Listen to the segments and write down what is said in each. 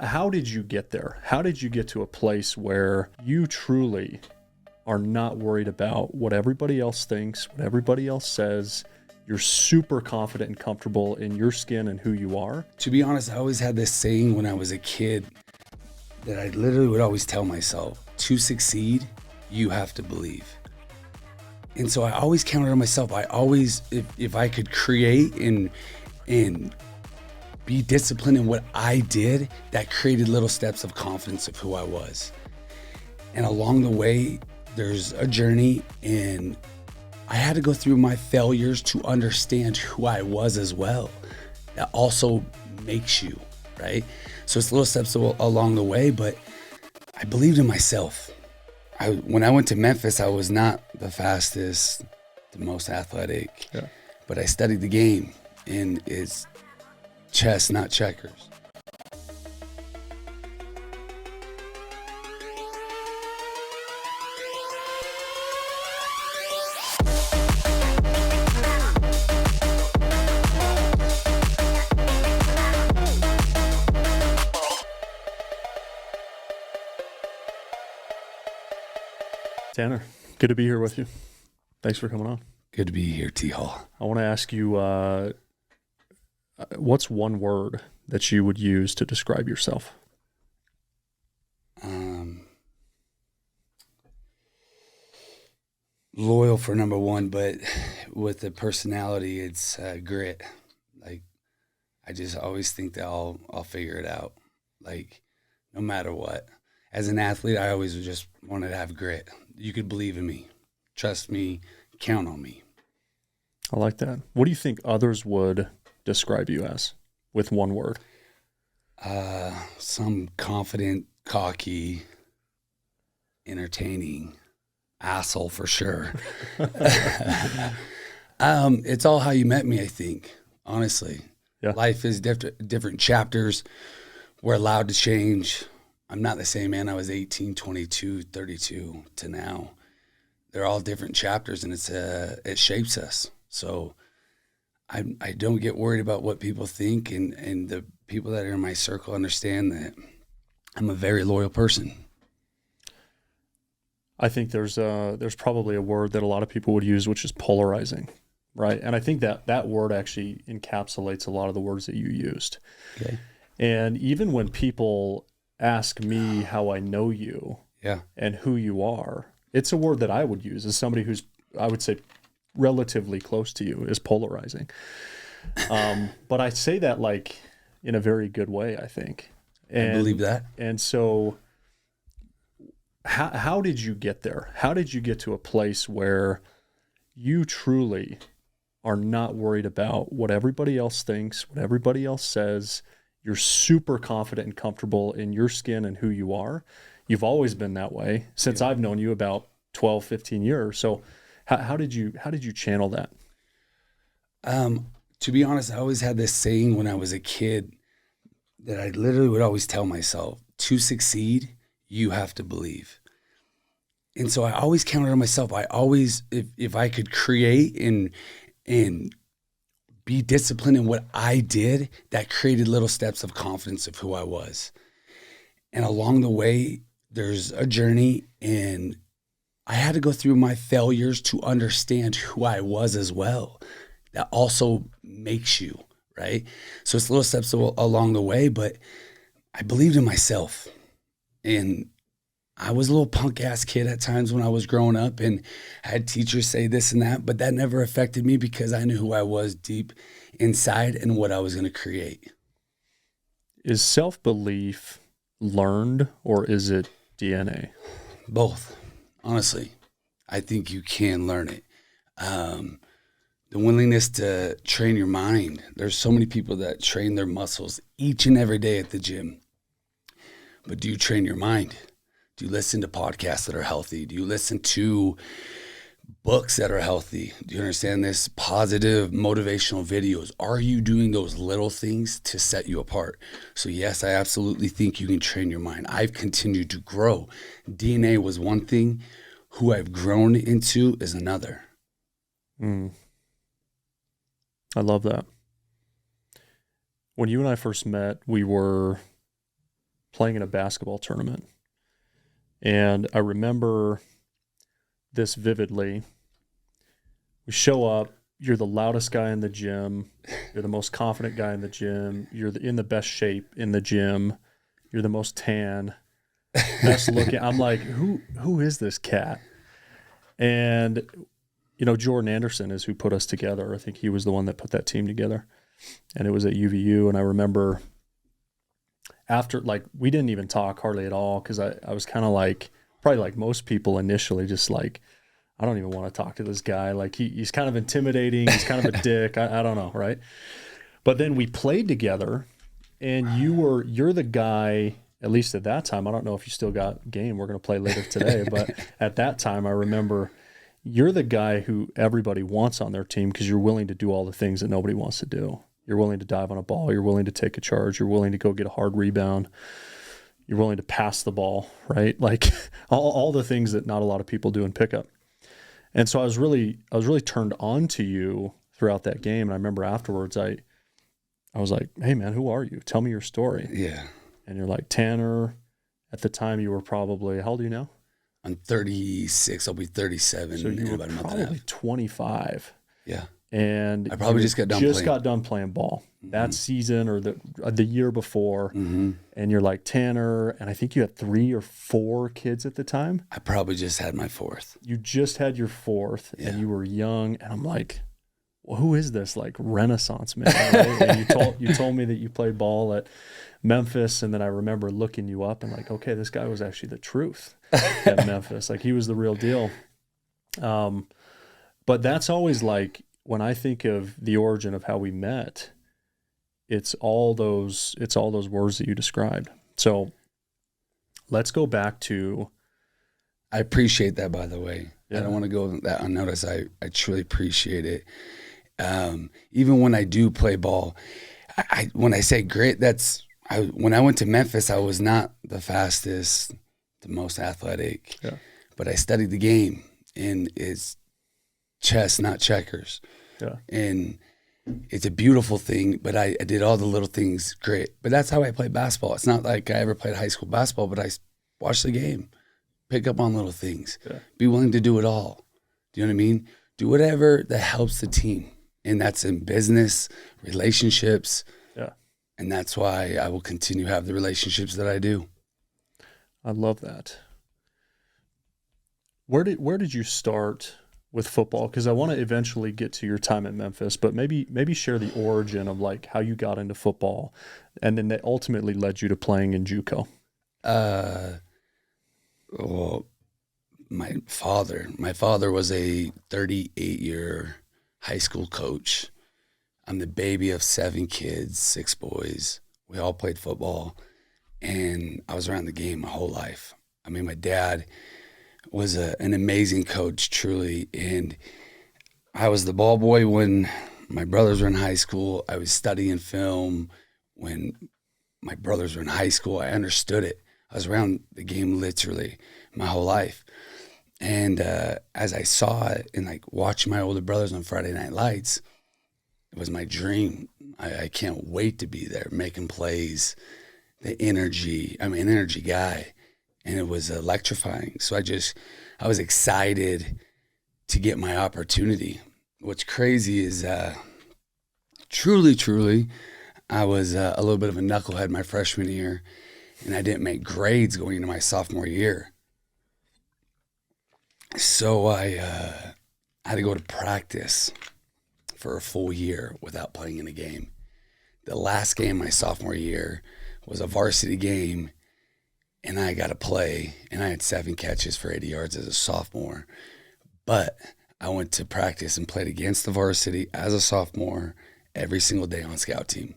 How did you get there? How did you get to a place where you truly are not worried about what everybody else thinks, what everybody else says? You're super confident and comfortable in your skin and who you are. To be honest, I always had this saying when I was a kid that I literally would always tell myself, to succeed, you have to believe. And so I always counted on myself. I always, if I could create and be disciplined in what I did, that created little steps of confidence of who I was. And along the way, there's a journey, and I had to go through my failures to understand who I was as well. That also makes you, right? So it's little steps along the way, but I believed in myself. When I went to Memphis, I was not the fastest, the most athletic, but I studied the game, and it's chess, not checkers. Tanner, good to be here with you. Thanks for coming on. Good to be here, T-Hall. I want to ask you, what's one word that you would use to describe yourself? Loyal for number one, but with the personality, it's grit. Like, I just always think that I'll figure it out. Like, no matter what. As an athlete, I always just wanted to have grit. You could believe in me, trust me, count on me. I like that. What do you think others would describe you as with one word? Some confident, cocky, entertaining, asshole for sure. It's all how you met me, I think, honestly. Yeah. Life is different chapters. We're allowed to change. I'm not the same man I was 18, 22, 32 to now. They're all different chapters, and it shapes us. So I don't get worried about what people think, and the people that are in my circle understand that I'm a very loyal person. I think there's probably a word that a lot of people would use, which is polarizing, right? And I think that word actually encapsulates a lot of the words that you used. Okay. And even when people ask me how I know you and who you are, it's a word that I would use as somebody who's, I would say, relatively close to you, is polarizing. But I say that like in a very good way, I think. And, I believe that. And so how did you get there? How did you get to a place where you truly are not worried about what everybody else thinks, what everybody else says? You're super confident and comfortable in your skin and who you are. You've always been that way since I've known you about 12, 15 years. So how did you channel that? To be honest, I always had this saying when I was a kid that I literally would always tell myself, to succeed, you have to believe. And so I always counted on myself. I always, if I could create and be disciplined in what I did, that created little steps of confidence of who I was. And along the way, there's a journey, and I had to go through my failures to understand who I was as well. That also makes you, right? So it's little steps along the way, but I believed in myself. And I was a little punk ass kid at times when I was growing up, and I had teachers say this and that, but that never affected me because I knew who I was deep inside and what I was going to create. Is self-belief learned, or is it DNA? Both. Honestly, I think you can learn it. The willingness to train your mind. There's so many people that train their muscles each and every day at the gym. But do you train your mind? Do you listen to podcasts that are healthy? Do you listen to books that are healthy? Do you understand this? Positive motivational videos. Are you doing those little things to set you apart? So yes, I absolutely think you can train your mind. I've continued to grow. DNA was one thing. Who I've grown into is another. I love that. When you and I first met, we were playing in a basketball tournament. And I remember this vividly. We show up. You're the loudest guy in the gym. You're the most confident guy in the gym. You're in the best shape in the gym. You're the most tan, best looking. I'm like, who is this cat? And, Jordan Anderson is who put us together. I think he was the one that put that team together. And it was at UVU. And I remember after, we didn't even talk hardly at all because I was kind of probably like most people initially, just like, I don't even want to talk to this guy. Like he's kind of intimidating. He's kind of a dick. I don't know, right? But then we played together, and you're the guy. At least at that time, I don't know if you still got game. We're going to play later today, but at that time, I remember you're the guy who everybody wants on their team because you're willing to do all the things that nobody wants to do. You're willing to dive on a ball. You're willing to take a charge. You're willing to go get a hard rebound. You're willing to pass the ball, right? Like all the things that not a lot of people do in pickup. And so I was really turned on to you throughout that game. And I remember afterwards, I was like, hey man, who are you? Tell me your story. Yeah. And you're like, Tanner. At the time you were probably, how old are you now? I'm 36. I'll be 37 so you in were about a month and a probably half. 25. Yeah. And I probably just got done playing ball that season or the year before. Mm-hmm. And you're like, Tanner, and I think you had 3 or 4 kids at the time. I probably just had my 4th. You just had your 4th, and you were young, and I'm like, well, who is this Renaissance man? Right? And you told me that you played ball at Memphis, and then I remember looking you up and like, okay, this guy was actually the truth at Memphis. Like he was the real deal. But that's always when I think of the origin of how we met, it's all those words that you described. So let's go back to. I appreciate that, by the way. Yeah. I don't want to go that unnoticed. I truly appreciate it. Even when I do play ball, when I say grit, when I went to Memphis, I was not the fastest, the most athletic, but I studied the game, and it's chess, not checkers. Yeah. And it's a beautiful thing, but I did all the little things great. But that's how I played basketball. It's not like I ever played high school basketball, but I watched the game, pick up on little things, be willing to do it all. Do you know what I mean? Do whatever that helps the team. And that's in business, relationships. Yeah. And that's why I will continue to have the relationships that I do. I love that. Where did you start with football? Because I want to eventually get to your time at Memphis, but maybe share the origin of how you got into football, and then that ultimately led you to playing in JUCO. Well, my father was a 38-year high school coach. I'm the baby of 7 kids, 6 boys. We all played football, and I was around the game my whole life. I mean, my dad was an amazing coach, truly, and I was the ball boy when my brothers were in high school. I was studying film when my brothers were in high school. I understood it. I was around the game literally my whole life. And as I saw it and watching my older brothers on Friday Night Lights, it was my dream. I can't wait to be there making plays, the energy. I'm an energy guy. And it was electrifying. So I was excited to get my opportunity. What's crazy is truly, I was a little bit of a knucklehead my freshman year, and I didn't make grades going into my sophomore year. So I had to go to practice for a full year without playing in a game. The last game my sophomore year was a varsity game, and I got to play, and I had 7 catches for 80 yards as a sophomore. But I went to practice and played against the varsity as a sophomore every single day on scout team.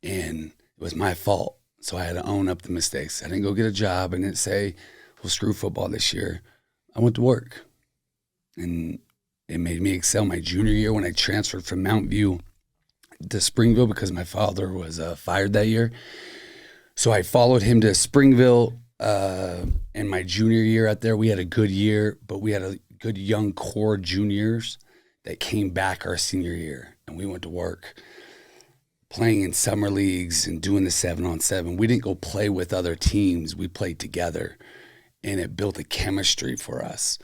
And it was my fault, so I had to own up the mistakes. I didn't go get a job. I didn't say, well, screw football this year. I went to work, and it made me excel my junior year when I transferred from Mount View to Springville because my father was fired that year. So I followed him to Springville in my junior year out there. We had a good year, but we had a good young core juniors that came back our senior year, and we went to work. playing in summer leagues and doing the 7-on-7. We didn't go play with other teams. We played together, and it built a chemistry for us.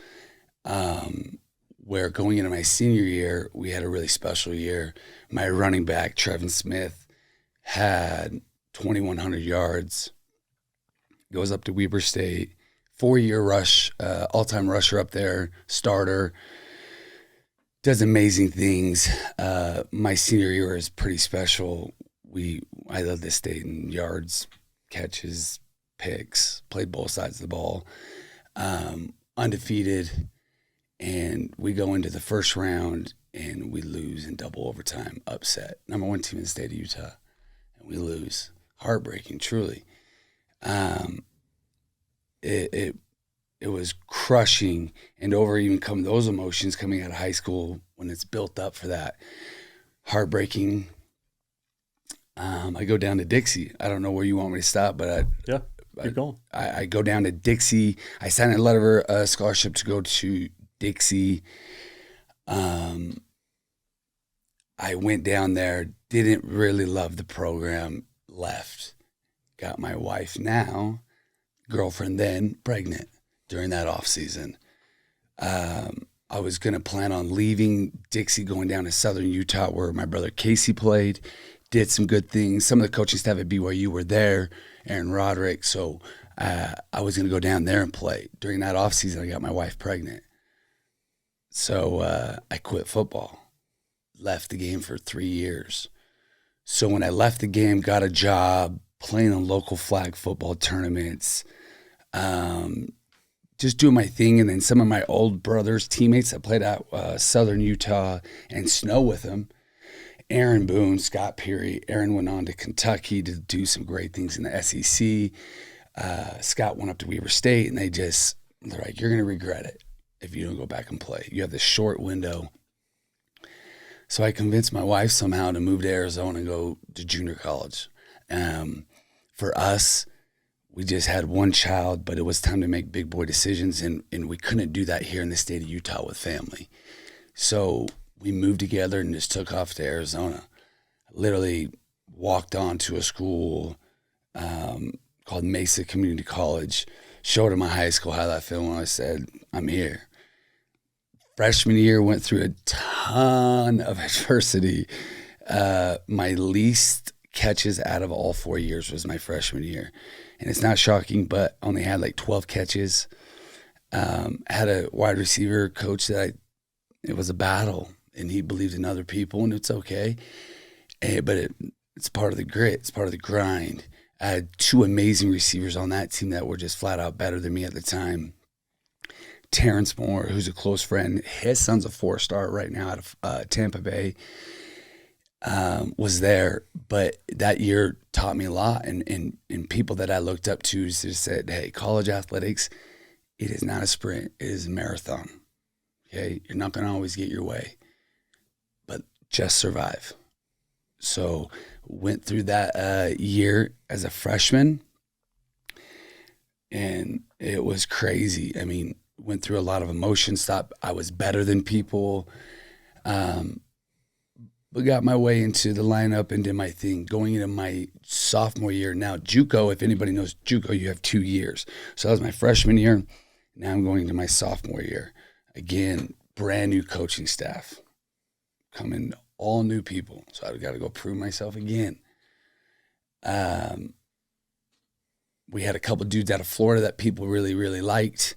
Where going into my senior year, we had a really special year. My running back, Trevin Smith, had 2,100 yards, goes up to Weber State, 4-year rush, all-time rusher up there, starter, does amazing things. My senior year is pretty special. I led the state in yards, catches, picks, played both sides of the ball, undefeated. And we go into the first round and we lose in double overtime, upset. Number 1 team in the state of Utah, and we lose. Heartbreaking, truly. It was crushing, and over even come those emotions coming out of high school when it's built up for that. Heartbreaking. I go down to Dixie. I don't know where you want me to stop, but keep going. I go down to Dixie. I signed a letter of scholarship to go to Dixie. I went down there, didn't really love the program, left. Got my wife now, girlfriend then, pregnant during that off season. I was going to plan on leaving Dixie, going down to Southern Utah where my brother Casey played, did some good things. Some of the coaching staff at BYU were there, Aaron Roderick. So I was going to go down there and play. During that off season, I got my wife pregnant. So I quit football, left the game for 3 years. So when I left the game, got a job playing on local flag football tournaments, just doing my thing. And then some of my old brothers, teammates that played at Southern Utah and Snow with them, Aaron Boone, Scott Peary. Aaron went on to Kentucky to do some great things in the SEC. Scott went up to Weber State, and they're like, you're going to regret it if you don't go back and play. You have this short window. So I convinced my wife somehow to move to Arizona and go to junior college. For us, we just had one child, but it was time to make big boy decisions, and we couldn't do that here in the state of Utah with family. So we moved together and just took off to Arizona. Literally walked on to a school called Mesa Community College, showed them my high school highlight film, and I said, I'm here. Freshman year, went through a ton of adversity. My least catches out of all 4 years was my freshman year. And it's not shocking, but only had like 12 catches. Had a wide receiver coach that it was a battle, and he believed in other people, and it's okay. But it's part of the grit. It's part of the grind. I had 2 amazing receivers on that team that were just flat out better than me at the time. Terrence Moore, who's a close friend, his son's a 4-star right now out of Tampa Bay, was there. But that year taught me a lot, and people that I looked up to just said, hey, college athletics, it is not a sprint, it is a marathon. Okay, you're not going to always get your way, but just survive. So went through that year as a freshman, and it was crazy. I mean, went through a lot of emotions, thought I was better than people, but got my way into the lineup and did my thing. Going into my sophomore year, now JUCO, if anybody knows JUCO, you have 2 years. So that was my freshman year. Now I'm going into my sophomore year. Again, brand new coaching staff, coming all new people. So I've got to go prove myself again. We had a couple dudes out of Florida that people really, really liked.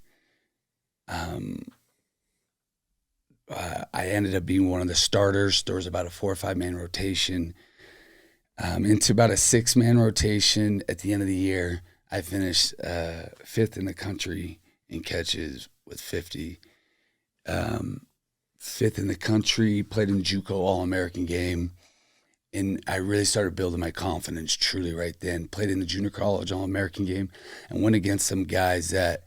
I ended up being one of the starters. There was about a 4 or 5 man rotation. Into about a 6-man rotation at the end of the year, I finished 5th in the country in catches with 50. 5th in the country, played in JUCO All-American game. And I really started building my confidence truly right then. Played in the junior college All-American game and went against some guys that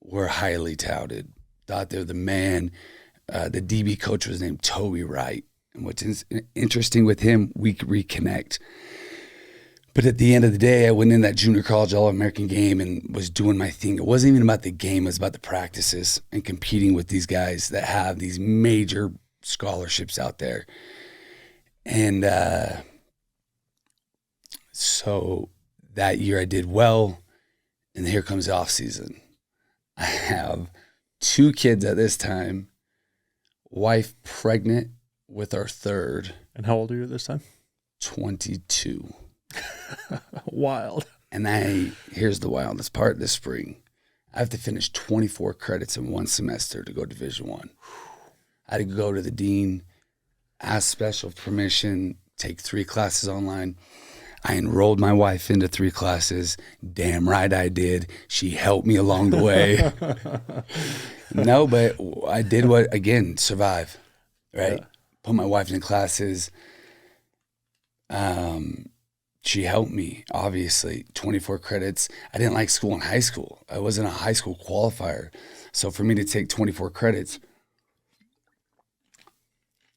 were highly touted. Thought they were the man. The DB coach was named Toby Wright. And what's interesting with him, we could reconnect. But at the end of the day, I went in that junior college All-American game and was doing my thing. It wasn't even about the game. It was about the practices and competing with these guys that have these major scholarships out there. And So that year I did well, and here comes the off season. I have 2 kids at this time, wife pregnant with our third. And how old are you at this time? 22. Wild. And here's the wildest part this spring. I have to finish 24 credits in one semester to go Division I. I had to go to the dean, ask special permission, take 3 classes online. I enrolled my wife into 3 classes. Damn right I did. She helped me along the way. No, but I did survive, right? Yeah. Put my wife in classes. She helped me, obviously. 24 credits. I didn't like school in high school. I wasn't a high school qualifier. So for me to take 24 credits,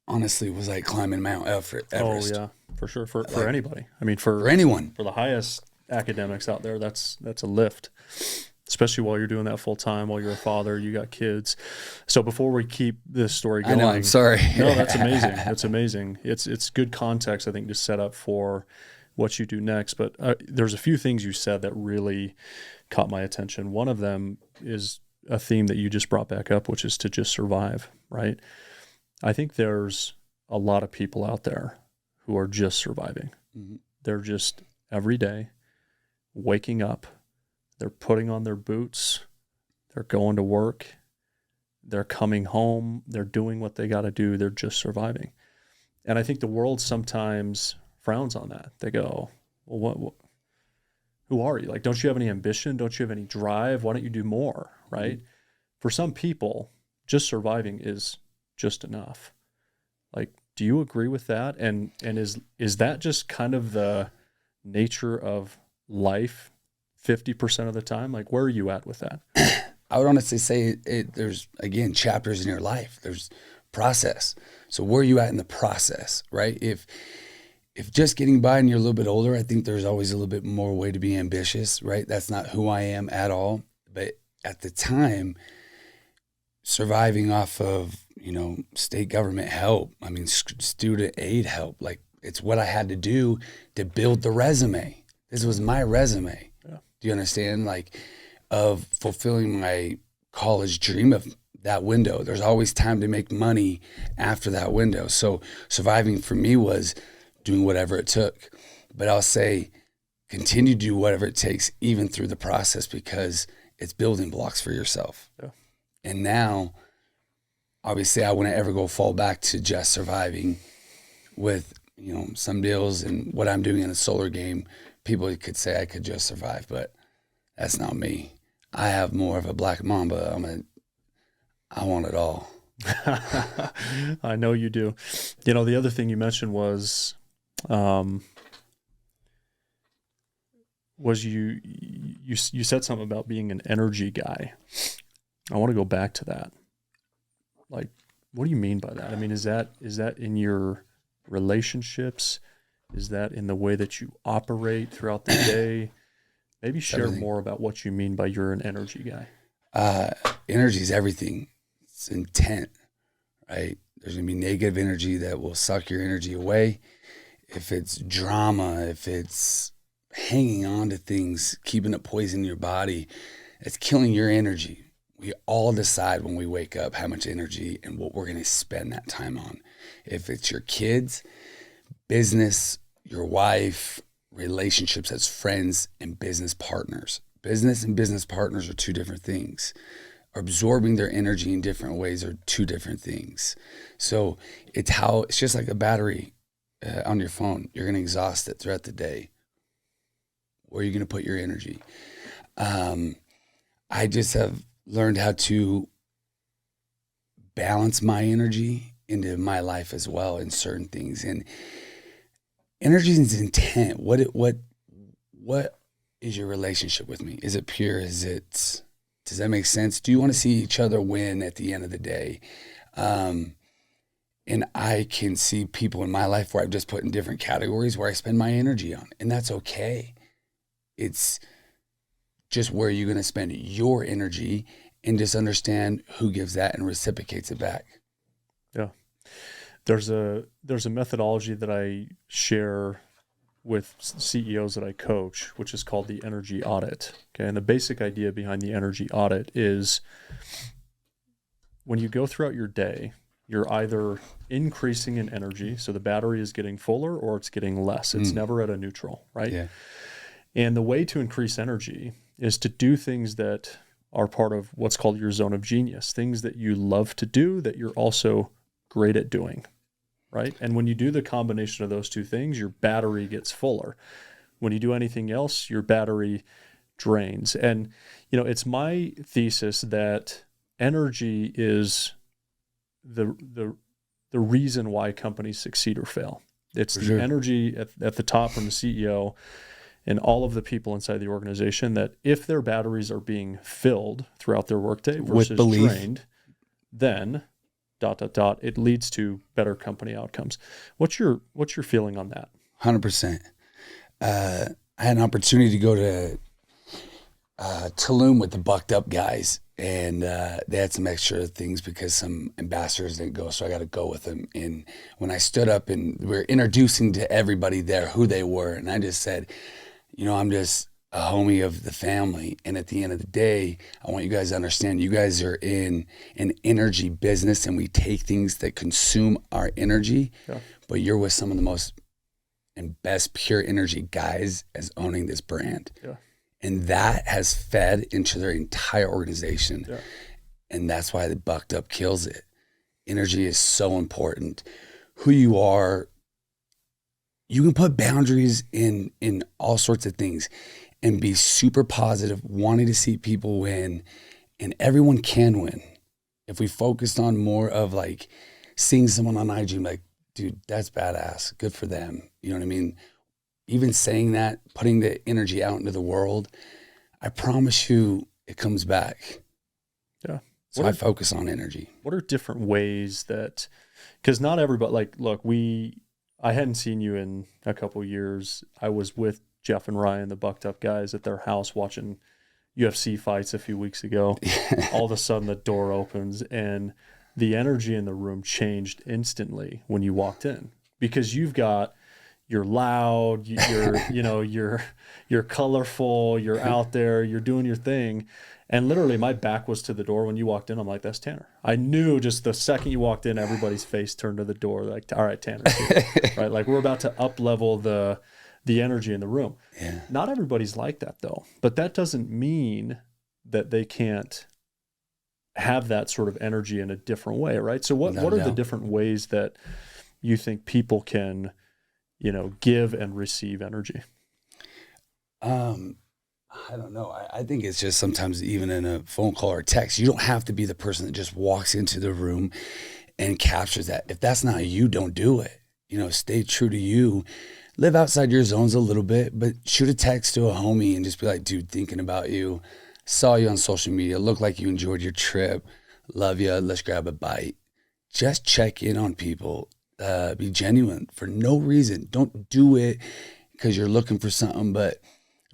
honestly, was like climbing Mount Everest. Oh, yeah, for sure. For anybody. I mean, for anyone. For the highest academics out there, that's a lift, especially while you're doing that full time, while you're a father, you got kids. So before we keep this story going. I know, I'm sorry. No, that's amazing. That's amazing. It's good context, I think, to set up for what you do next. But there's a few things you said that really caught my attention. One of them is a theme that you just brought back up, which is to just survive, right? I think there's a lot of people out there who are just surviving. Mm-hmm. They're just every day waking up, they're putting on their boots, they're going to work, they're coming home, they're doing what they got to do, they're just surviving. And I think the world sometimes frowns on that. They go, well, what who are you? Like, don't you have any ambition? Don't you have any drive? Why don't you do more, right? Mm-hmm. For some people, just surviving is just enough. Like, do you agree with that? And is that just kind of the nature of life 50% of the time? Like, where are you at with that? I would honestly say there's, again, chapters in your life. There's process. So where are you at in the process, right? If just getting by and you're a little bit older, I think there's always a little bit more way to be ambitious, right? That's not who I am at all. But at the time, surviving off of, state government help, I mean, student aid help, like, it's what I had to do to build the resume. This was my resume. Yeah. Do you understand? Like, of fulfilling my college dream of that window. There's always time to make money after that window. So surviving for me was doing whatever it took. But I'll say continue to do whatever it takes, even through the process, because it's building blocks for yourself. Yeah. And now, obviously, I wouldn't ever go fall back to just surviving with, some deals and what I'm doing in a solar game. People could say I could just survive, but that's not me. I have more of a black mamba. I want it all. I know you do. The other thing you mentioned was you said something about being an energy guy. I want to go back to that. Like, what do you mean by that? I mean, is that in your relationships? Is that in the way that you operate throughout the day? Maybe share everything. More about what you mean by you're an energy guy. Energy is everything. It's intent, right? There's going to be negative energy that will suck your energy away. If it's drama, if it's hanging on to things, keeping it poison in your body, it's killing your energy. We all decide when we wake up how much energy and what we're going to spend that time on. If it's your kids, business, your wife, relationships as friends and business partners. Business and business partners are 2 different things. Absorbing their energy in different ways are 2 different things. So it's just like a battery on your phone. You're going to exhaust it throughout the day. Where are you going to put your energy? I just have learned how to balance my energy into my life as well in certain things. And energy is intent. What is your relationship with me? Is it pure? Does that make sense? Do you want to see each other win at the end of the day? And I can see people in my life where I've just put in different categories where I spend my energy on, and that's okay. It's just where you're going to spend your energy and just understand who gives that and reciprocates it back. Yeah. There's a methodology that I share with CEOs that I coach, which is called the energy audit. Okay. And the basic idea behind the energy audit is when you go throughout your day, you're either increasing in energy, so the battery is getting fuller, or it's getting less. It's never at a neutral, right? Yeah. And the way to increase energy is to do things that are part of what's called your zone of genius, things that you love to do that you're also great at doing, right? And when you do the combination of those two things, your battery gets fuller. When you do anything else, your battery drains. And, it's my thesis that energy is the reason why companies succeed or fail. It's the energy at the top from the CEO and all of the people inside the organization, that if their batteries are being filled throughout their workday versus drained, then ... it leads to better company outcomes. What's your feeling on that? 100%. I had an opportunity to go to Tulum with the Bucked Up guys, and they had some extra things because some ambassadors didn't go, so I got to go with them. And when I stood up and we were introducing to everybody there who they were, and I just said, I'm just a homie of the family. And at the end of the day, I want you guys to understand, you guys are in an energy business, and we take things that consume our energy, but you're with some of the most and best pure energy guys as owning this brand. Yeah. And that has fed into their entire organization. Yeah. And that's why the Bucked Up kills it. Energy is so important. Who you are, you can put boundaries in all sorts of things and be super positive, wanting to see people win, and everyone can win. If we focused on more of like seeing someone on IG, like, dude, that's badass, good for them. You know what I mean? Even saying that, putting the energy out into the world, I promise you it comes back. Yeah. So I focus on energy. What are different ways that, because not everybody, like, look, I hadn't seen you in a couple of years. I was with Jeff and Ryan, the Bucked Up guys, at their house watching UFC fights a few weeks ago. All of a sudden the door opens and the energy in the room changed instantly when you walked in, because you're loud, you're colorful, you're out there, you're doing your thing. And literally my back was to the door when you walked in. I'm like, that's Tannar. I knew just the second you walked in, everybody's face turned to the door. Like, all right, Tannar's here. Right? Like, we're about to up level the energy in the room. Yeah. Not everybody's like that though, but that doesn't mean that they can't have that sort of energy in a different way, right? So what are the different ways that you think people can, give and receive energy? I don't know. I think it's just sometimes even in a phone call or text, you don't have to be the person that just walks into the room and captures that. If that's not you, don't do it. Stay true to you. Live outside your zones a little bit, but shoot a text to a homie and just be like, dude, thinking about you. Saw you on social media. Looked like you enjoyed your trip. Love you. Let's grab a bite. Just check in on people. Be genuine for no reason. Don't do it because you're looking for something, but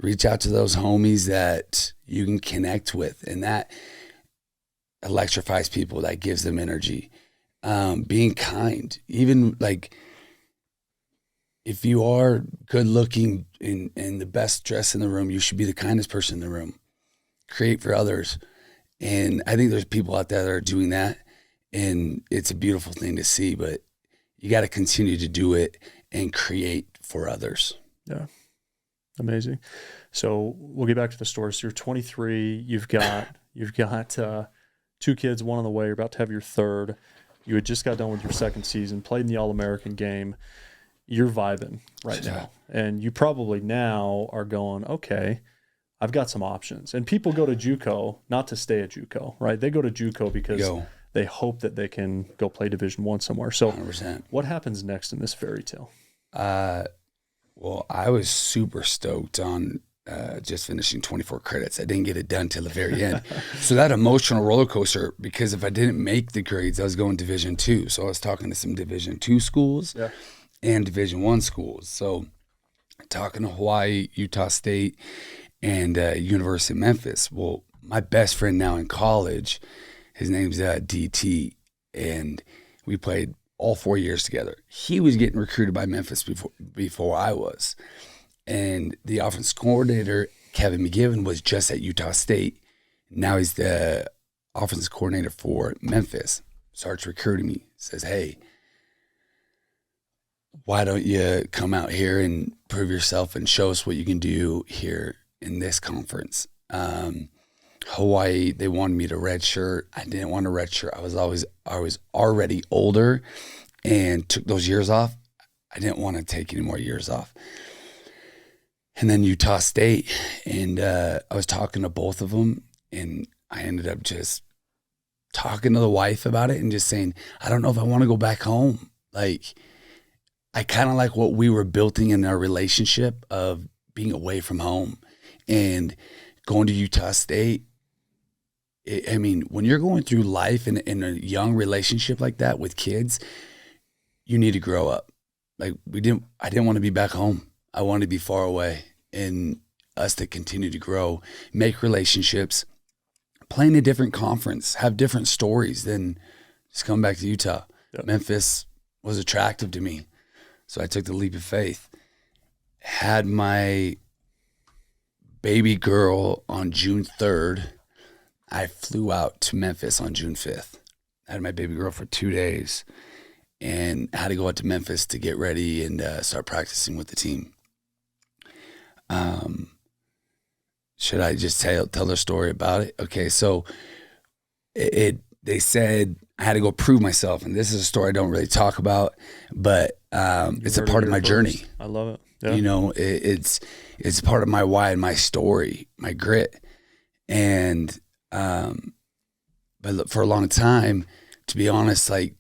reach out to those homies that you can connect with, and that electrifies people. That gives them energy. Being kind, even like if you are good looking and the best dressed in the room, you should be the kindest person in the room. Create for others. And I think there's people out there that are doing that, and it's a beautiful thing to see, but you got to continue to do it and create for others. Yeah. Amazing. So we'll get back to the story. So you're 23, you've got 2 kids, one on the way, you're about to have your third. You had just got done with your second season, played in the All-American game. You're vibing right now. And you probably now are going, okay, I've got some options. And people go to JUCO not to stay at JUCO, right? They go to JUCO because they hope that they can go play Division I somewhere. So 100%. What happens next in this fairy tale? Well, I was super stoked on just finishing 24 credits. I didn't get it done till the very end. So that emotional roller coaster, because if I didn't make the grades, I was going Division II. So I was talking to some Division II schools and Division I schools. So talking to Hawaii, Utah State, and University of Memphis. Well, my best friend now in college, his name's DT, and we played all 4 years together. He was getting recruited by Memphis before I was. And the offense coordinator, Kevin McGivern, was just at Utah State. Now he's the offensive coordinator for Memphis. Starts recruiting me. Says, hey, why don't you come out here and prove yourself and show us what you can do here in this conference? Hawaii, they wanted me to redshirt. I didn't want to redshirt. I was already older and took those years off. I didn't want to take any more years off. And then Utah State, and I was talking to both of them, and I ended up just talking to the wife about it and just saying, I don't know if I want to go back home. Like, I kind of like what we were building in our relationship of being away from home and going to Utah State. I mean, when you're going through life in a young relationship like that with kids, you need to grow up. Like I didn't want to be back home. I wanted to be far away, and us to continue to grow, make relationships, play in a different conference, have different stories than just coming back to Utah. Yep. Memphis was attractive to me. So I took the leap of faith. Had my baby girl on June 3rd. I flew out to Memphis on June 5th. I had my baby girl for 2 days and had to go out to Memphis to get ready and start practicing with the team. Should I just tell the story about it? Okay, so they said I had to go prove myself, and this is a story I don't really talk about, but it's a part of my journey. I love it. Yeah. You know, it's part of my why and my story, my grit. And but for a long time, to be honest, I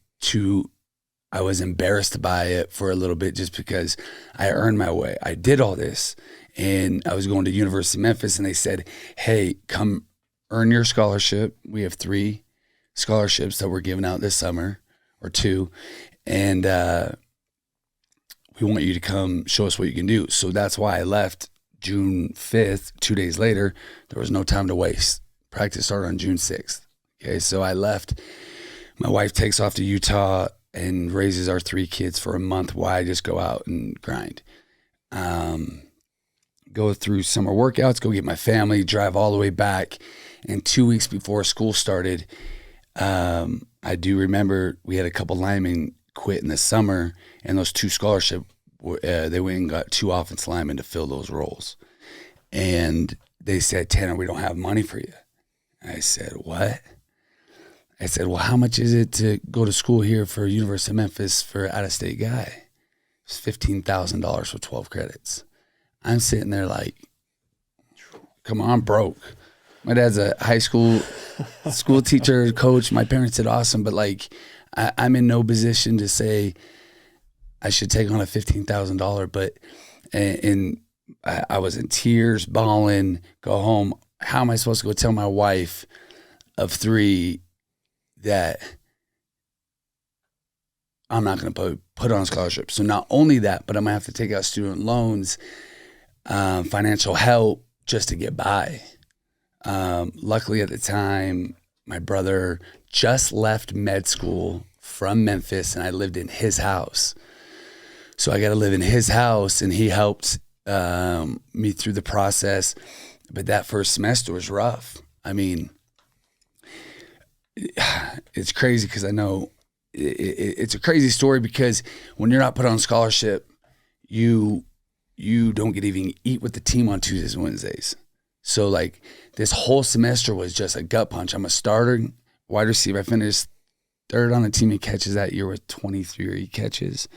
was embarrassed by it for a little bit just because I earned my way. I did all this, and I was going to University of Memphis, and they said, hey, come earn your scholarship. We have 3 scholarships that we're giving out this summer, or 2, and we want you to come show us what you can do. So that's why I left June 5th. 2 days later, there was no time to waste. Practice started on June 6th. Okay, so I left. My wife takes off to Utah and raises our 3 kids for a month while I just go out and grind. Go through summer workouts, go get my family, drive all the way back. And 2 weeks before school started, I do remember we had a couple linemen quit in the summer, and those 2 scholarship, they went and got 2 offensive linemen to fill those roles. And they said, Tanner, we don't have money for you. I said, what? I said, well, how much is it to go to school here for University of Memphis for an out-of-state guy? It's $15,000 for 12 credits. I'm sitting there like, come on, I'm broke. My dad's a high school teacher, coach. My parents did awesome, but I'm in no position to say I should take on a $15,000. But I was in tears, bawling, go home. How am I supposed to go tell my wife of 3 that I'm not going to put on a scholarship? So not only that, but I'm going to have to take out student loans, financial help just to get by. Luckily at the time, my brother just left med school from Memphis, and I lived in his house. So I got to live in his house, and he helped me through the process. But that first semester was rough. I mean, it's crazy because I know it's a crazy story because when you're not put on scholarship, you don't get to even eat with the team on Tuesdays and Wednesdays. So this whole semester was just a gut punch. I'm a starter wide receiver. I finished 3rd on the team in catches that year with 23 catches.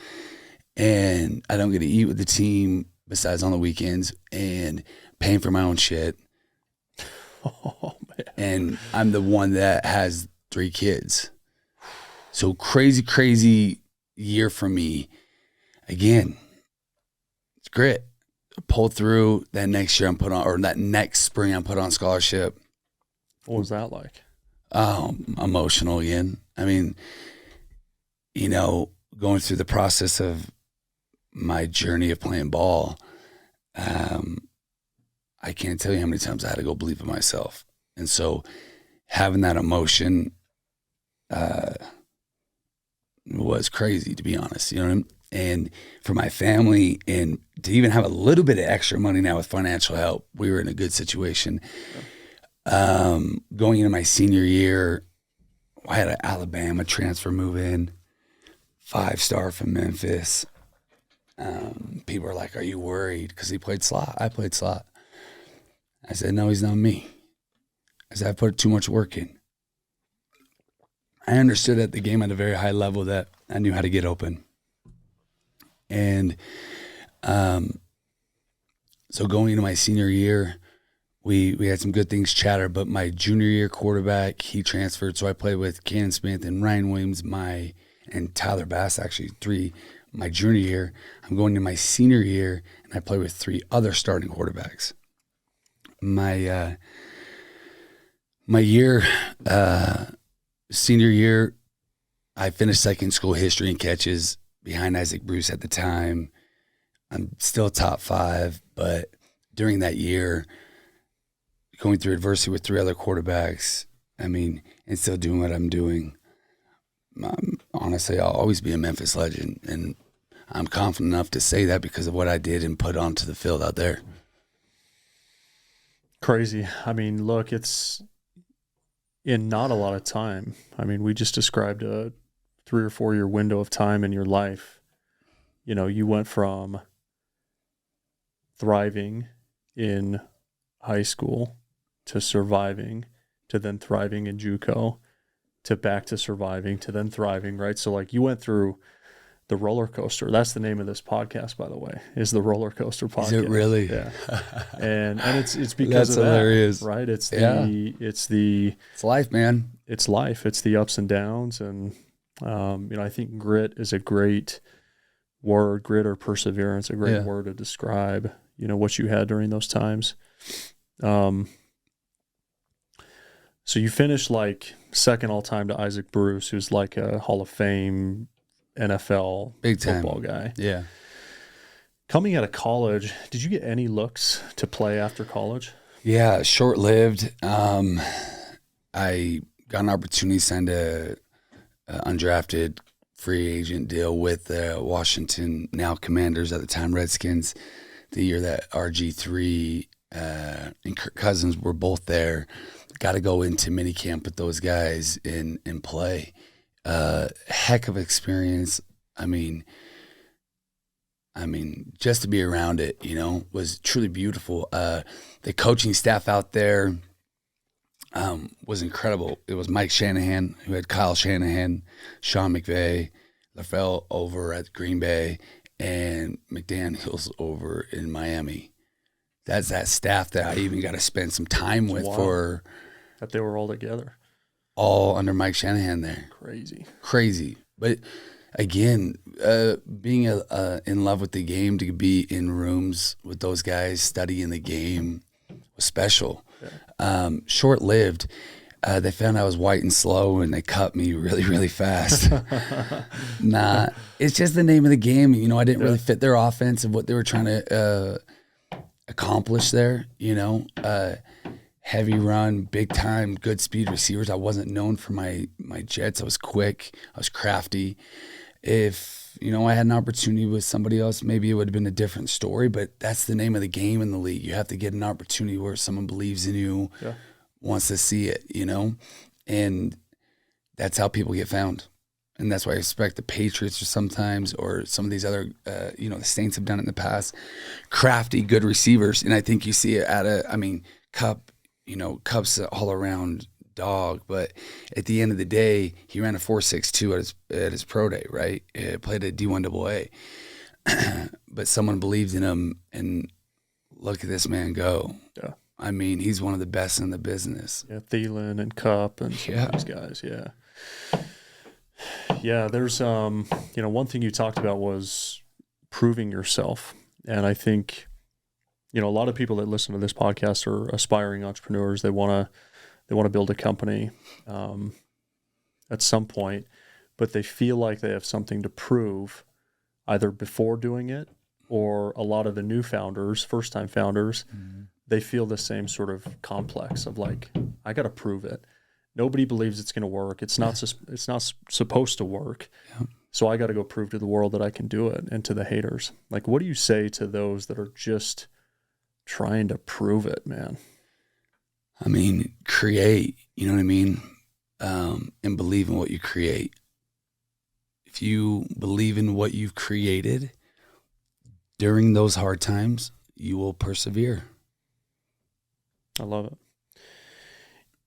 And I don't get to eat with the team besides on the weekends and paying for my own shit. Oh, man. And I'm the one that has 3 kids. So crazy year for me. Again, it's grit. Pull through. That next year that next spring I'm put on scholarship. What was that like? Emotional again. I mean, going through the process of my journey of playing ball, I can't tell you how many times I had to go believe in myself. And so having that emotion, was crazy, to be honest. You know what I mean? And for my family, and to even have a little bit of extra money now with financial help, we were in a good situation. Going into my senior year, I had an Alabama transfer move in, 5-star from Memphis. People were like, "Are you worried?" Because he played slot. I played slot. I said, "No, he's not me." I said, "I put too much work in." I understood at the game at a very high level that I knew how to get open. And so going into my senior year, we had some good things chatter, but my junior year quarterback, he transferred. So I played with Cannon Smith and Ryan Williams, and Tyler Bass, actually 3 my junior year. I'm going to my senior year, and I played with 3 other starting quarterbacks. My senior year, I finished second school history and catches behind Isaac Bruce at the time. I'm still top 5, but during that year, going through adversity with 3 other quarterbacks, and still doing what I'm doing, honestly, I'll always be a Memphis legend, and I'm confident enough to say that because of what I did and put onto the field out there. Crazy. Look, it's in not a lot of time. We just described a 3 or 4 year window of time in your life. You went from thriving in high school to surviving to then thriving in JUCO to back to surviving to then thriving, right? So you went through the roller coaster. That's the name of this podcast, by the way, is the roller coaster podcast. Is it really? Yeah. and it's because that's of hilarious. That, right? It's life, man. It's life. It's the ups and downs. And, I think grit is a great word, grit or perseverance, a great word to describe, what you had during those times. So you finished second all time to Isaac Bruce, who's a Hall of Fame NFL big time football guy. Yeah. Coming out of college, did you get any looks to play after college? Yeah, short-lived. I got an opportunity to sign a undrafted free agent deal with the Washington, now Commanders at the time, Redskins, the year that RG3 and Kirk Cousins were both there. Got to go into minicamp with those guys and play. Heck of experience. Just to be around it, was truly beautiful. The coaching staff out there was incredible. It was Mike Shanahan, who had Kyle Shanahan, Sean McVay, LaFell over at Green Bay, and McDaniels over in Miami. That's that staff that I even got to spend some time with for. That they were all together. All under Mike Shanahan there. Crazy. But again, being in love with the game, to be in rooms with those guys, studying the game was special. Yeah. Short-lived. They found I was white and slow, and they cut me really, really fast. It's just the name of the game. I didn't really fit their offense of what they were trying to accomplish there. Heavy run, big time, good speed receivers. I wasn't known for my jets. I was quick. I was crafty. If, I had an opportunity with somebody else, maybe it would have been a different story, but that's the name of the game in the league. You have to get an opportunity where someone believes in you, wants to see it, and that's how people get found. And that's why I respect the Patriots or some of these other, the Saints have done it in the past. Crafty, good receivers. And I think you see it Cup, Cup's an all-around dog, but at the end of the day, he ran a 4.62 at his pro day, right? Played at D1AA. But someone believed in him, and look at this man go. Yeah. He's one of the best in the business. Yeah, Thielen and Cup and some of these guys, yeah. Yeah, there's, one thing you talked about was proving yourself. And I think, a lot of people that listen to this podcast are aspiring entrepreneurs. They want to build a company at some point, but they feel like they have something to prove either before doing it, or a lot of the new founders, first-time founders, they feel the same sort of complex of I got to prove it. Nobody believes it's going to work. It's not supposed to work. So I got to go prove to the world that I can do it, and to the haters. Like, what do you say to those that are just trying to prove it, man? I mean, create, you know what I mean? And believe in what you create. If you believe in what you've created during those hard times, you will persevere. I love it.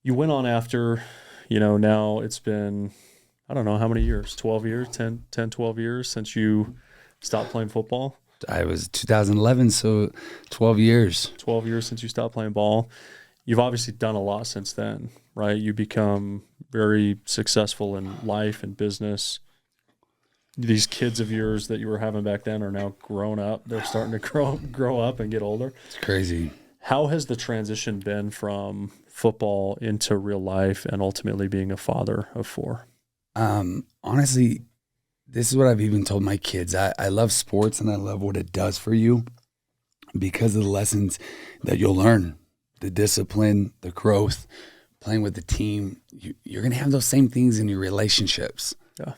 You went on after, now it's been, I don't know how many years, 12 years, 10, 12 years since you stopped playing football. I was 2011, so 12 years. 12 years since you stopped playing ball. You've obviously done a lot since then, right? You become very successful in life and business. These kids of yours that you were having back then are now grown up. They're starting to grow up and get older. It's crazy. How has the transition been from football into real life and ultimately being a father of 4? Honestly, this is what I've even told my kids. I love sports and I love what it does for you because of the lessons that you'll learn, the discipline, the growth, playing with the team. You're going to have those same things in your relationships. Yeah.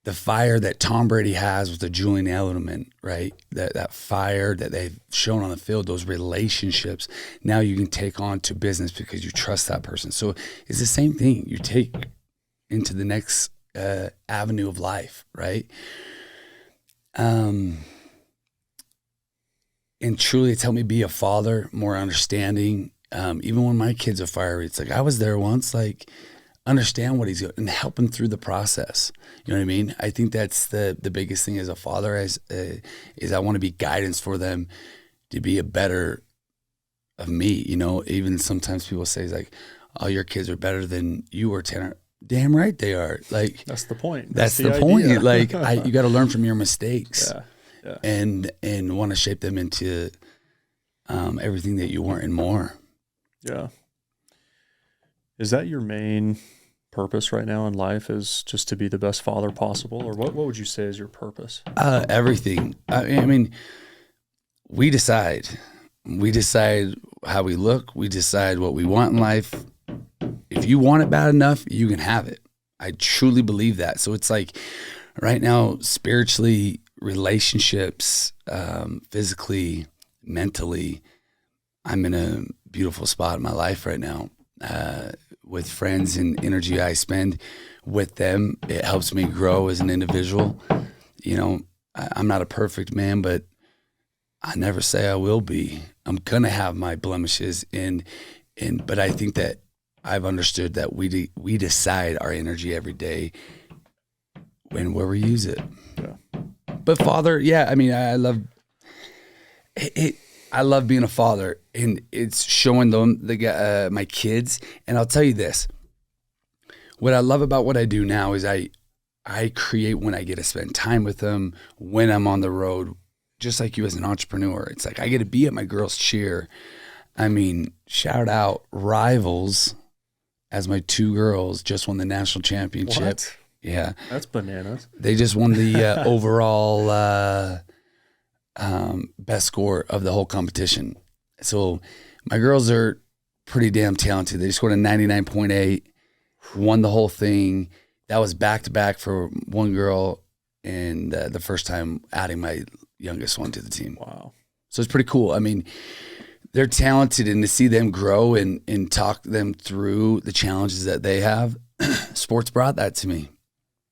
The fire that Tom Brady has with the Julian Edelman, right? That fire that they've shown on the field, those relationships, now you can take on to business because you trust that person. So it's the same thing you take into the next avenue of life, right? And truly it's helped me be a father, more understanding. Even when my kids are fiery, it's like I was there once, like understand what he's doing and help him through the process. You know what I mean? I think that's the biggest thing as a father is I want to be guidance for them to be a better of me. Even sometimes people say it's like, oh, your kids are better than you or Tanner. Damn right they are. Like that's the point. That's the point. Like you got to learn from your mistakes, yeah. and want to shape them into everything that you want and more. Yeah. Is that your main purpose right now in life, is just to be the best father possible? Or what would you say is your purpose? Everything. I mean, we decide how we look. We decide what we want in life. If you want it bad enough, you can have it. I truly believe that. So it's like right now, spiritually, relationships, physically, mentally, I'm in a beautiful spot in my life right now. With friends and energy I spend with them, it helps me grow as an individual. I'm not a perfect man, but I never say I will be. I'm gonna have my blemishes, but I think that I've understood that we decide our energy every day and where we use it. Yeah. But father, I mean, I love it. I love being a father, and it's showing them my kids. And I'll tell you this: what I love about what I do now is I create when I get to spend time with them, when I'm on the road, just like you as an entrepreneur. It's like I get to be at my girls' cheer. I mean, shout out Rivals, as my 2 girls just won the national championship. What? Yeah, that's bananas. They just won the overall. Best score of the whole competition. So my girls are pretty damn talented. They scored a 99.8, won the whole thing. That was back-to-back for one girl, and the first time adding my youngest one to the team. Wow. So it's pretty cool. I mean, they're talented, and to see them grow and talk them through the challenges that they have, sports brought that to me.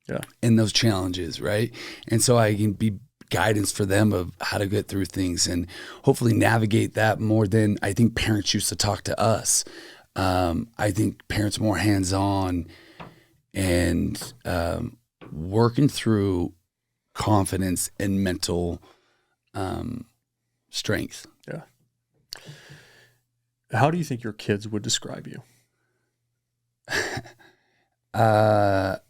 Yeah. And those challenges, right? And so I can be guidance for them of how to get through things and hopefully navigate that more than I think parents used to talk to us. I think parents are more hands-on and working through confidence and mental strength. Yeah. How do you think your kids would describe you? I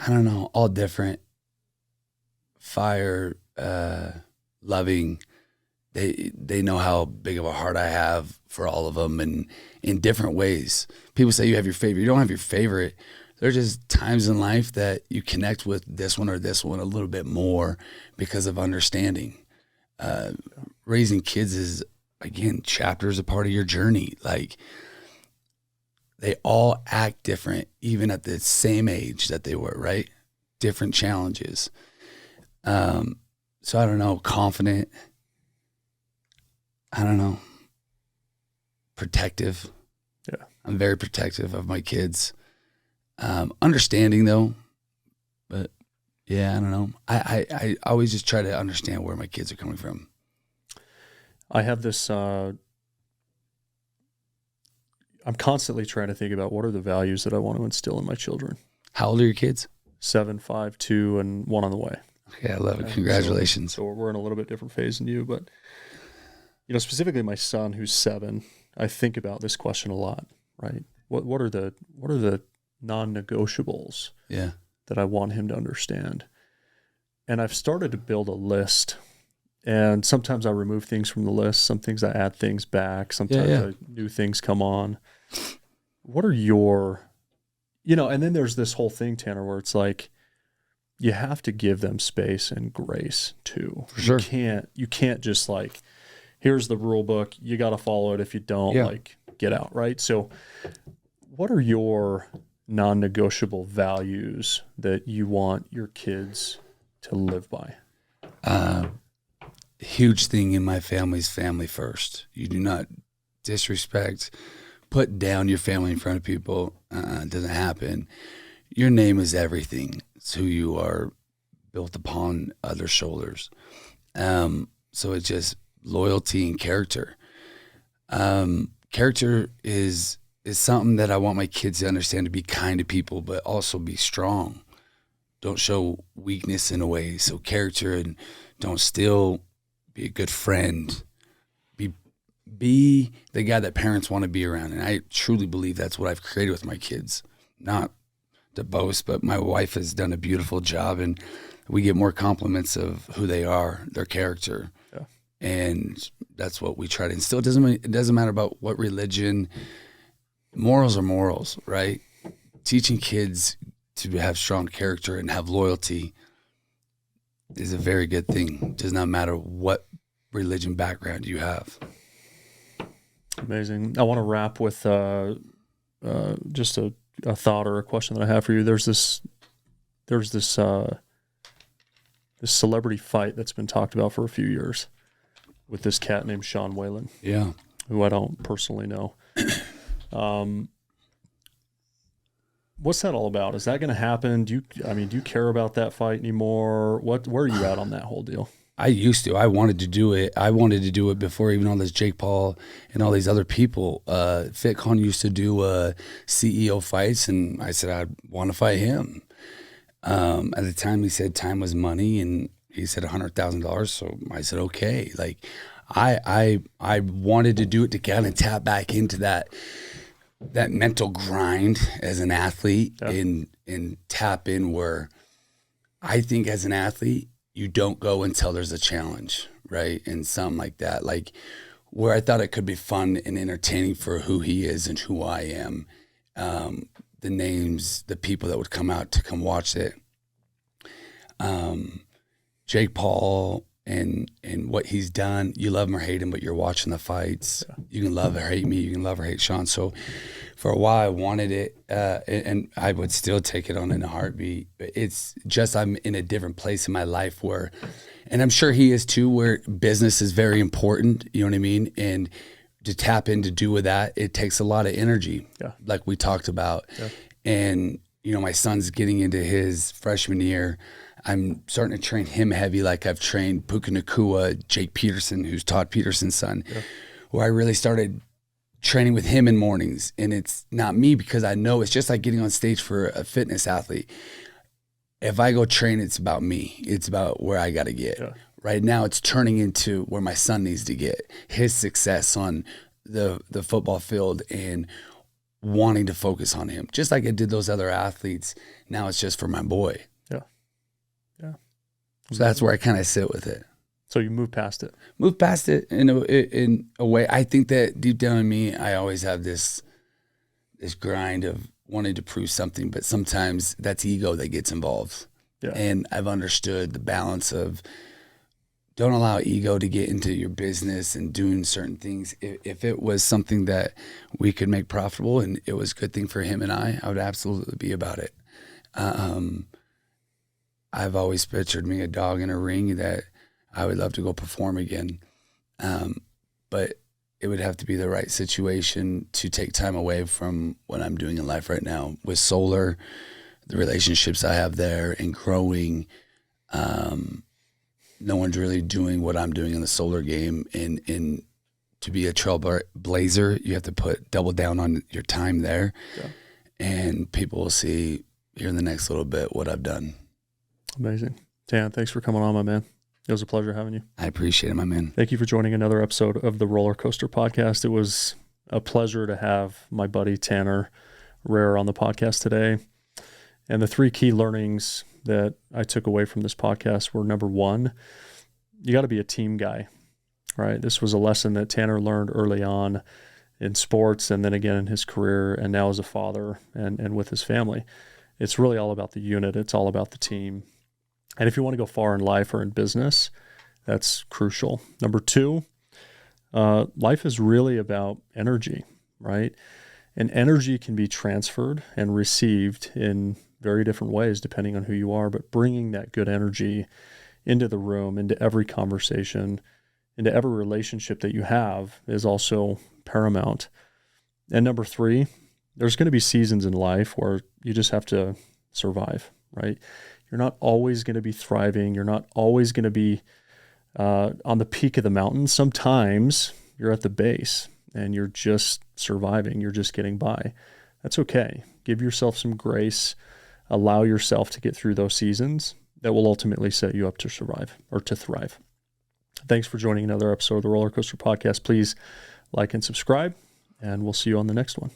don't know, all different. Fire, loving. They know how big of a heart I have for all of them, and in different ways. People say you have your favorite. You don't have your favorite. There's just times in life that you connect with this one or this one a little bit more because of understanding. Raising kids is, again, chapters a part of your journey. Like, they all act different, even at the same age that they were, right? Different challenges. So I don't know, confident. I don't know. Protective. Yeah. I'm very protective of my kids. Understanding though, but yeah, I don't know. I always just try to understand where my kids are coming from. I have this, I'm constantly trying to think about what are the values that I want to instill in my children. How old are your kids? 7, 5, 2, and 1 on the way. Okay, I love it. Congratulations. So we're in a little bit different phase than you, but specifically my son who's 7, I think about this question a lot, right? What are the non-negotiables that I want him to understand? And I've started to build a list, and sometimes I remove things from the list. Some things I add things back. Sometimes new things come on. What are your, and then there's this whole thing, Tanner, where it's like, you have to give them space and grace too. For sure. You can't just like, here's the rule book, you got to follow it. If you don't, like, get out, right? So what are your non-negotiable values that you want your kids to live by? Huge thing in my family's family first. You do not disrespect, put down your family in front of people. It doesn't happen. Your name is everything. It's who you are, built upon other shoulders. So it's just loyalty and character. Character is something that I want my kids to understand, to be kind to people, but also be strong. Don't show weakness in a way. So character, and don't steal, be a good friend, be the guy that parents want to be around. And I truly believe that's what I've created with my kids. Not to boast, but my wife has done a beautiful job, and we get more compliments of who they are, their character. Yeah. And that's what we try to instill. It doesn't matter about what religion. Morals are morals, right? Teaching kids to have strong character and have loyalty is a very good thing. It does not matter what religion background you have. Amazing. I want to wrap with just a thought or a question that I have for you. There's this celebrity fight that's been talked about for a few years with this cat named Sean Whalen. Yeah. Who I don't personally know. What's that all about? Is that going to happen? Do you care about that fight anymore? Where are you at on that whole deal? I used to. I wanted to do it. I wanted to do it before even all this Jake Paul and all these other people. FitCon used to do CEO fights, and I said I'd want to fight him. At the time, he said time was money, and he said $100,000. So I said okay. Like I wanted to do it to kind of tap back into that mental grind as an athlete, and tap in where I think as an athlete, you don't go until there's a challenge, right? And something like that, like where I thought it could be fun and entertaining for who he is and who I am. The names, the people that would come out to come watch it. Jake Paul and what he's done, you love him or hate him, but you're watching the fights. Yeah. You can love or hate me. You can love or hate Sean. So for a while I wanted it, and I would still take it on in a heartbeat. But it's just I'm in a different place in my life where, and I'm sure he is too, where business is very important. You know what I mean? And to tap in to do with that, it takes a lot of energy, like we talked about. Yeah. And, my son's getting into his freshman year. I'm starting to train him heavy, like I've trained Puka Nakua, Jake Peterson, who's Todd Peterson's son, where I really started training with him in mornings. And it's not me, because I know it's just like getting on stage for a fitness athlete. If I go train, it's about me. It's about where I got to get. Yeah. Right now, it's turning into where my son needs to get his success on the football field and wanting to focus on him. Just like I did those other athletes, now it's just for my boy. Yeah. So that's where I kind of sit with it. So you move past it. Move past it in a way. I think that deep down in me, I always have this grind of wanting to prove something, but sometimes that's ego that gets involved. Yeah. And I've understood the balance of don't allow ego to get into your business and doing certain things. If it was something that we could make profitable and it was a good thing for him and I would absolutely be about it. I've always pictured me a dog in a ring that I would love to go perform again. But it would have to be the right situation to take time away from what I'm doing in life right now with solar, the relationships I have there and growing. No one's really doing what I'm doing in the solar game. And to be a trailblazer, you have to put double down on your time there. Yeah. And people will see here in the next little bit what I've done. Amazing. Tan, thanks for coming on, my man. It was a pleasure having you. I appreciate it, my man. Thank you for joining another episode of the Roller Coaster Podcast. It was a pleasure to have my buddy Tannar Rehrer on the podcast today. And the 3 key learnings that I took away from this podcast were, number 1, you got to be a team guy, right? This was a lesson that Tannar learned early on in sports and then again in his career and now as a father and with his family. It's really all about the unit. It's all about the team. And if you want to go far in life or in business, that's crucial. Number 2, life is really about energy, right? And energy can be transferred and received in very different ways depending on who you are, but bringing that good energy into the room, into every conversation, into every relationship that you have is also paramount. And number 3, there's going to be seasons in life where you just have to survive, right? You're not always going to be thriving. You're not always going to be on the peak of the mountain. Sometimes you're at the base and you're just surviving. You're just getting by. That's okay. Give yourself some grace. Allow yourself to get through those seasons that will ultimately set you up to survive or to thrive. Thanks for joining another episode of the Roller Coaster Podcast. Please like and subscribe, and we'll see you on the next one.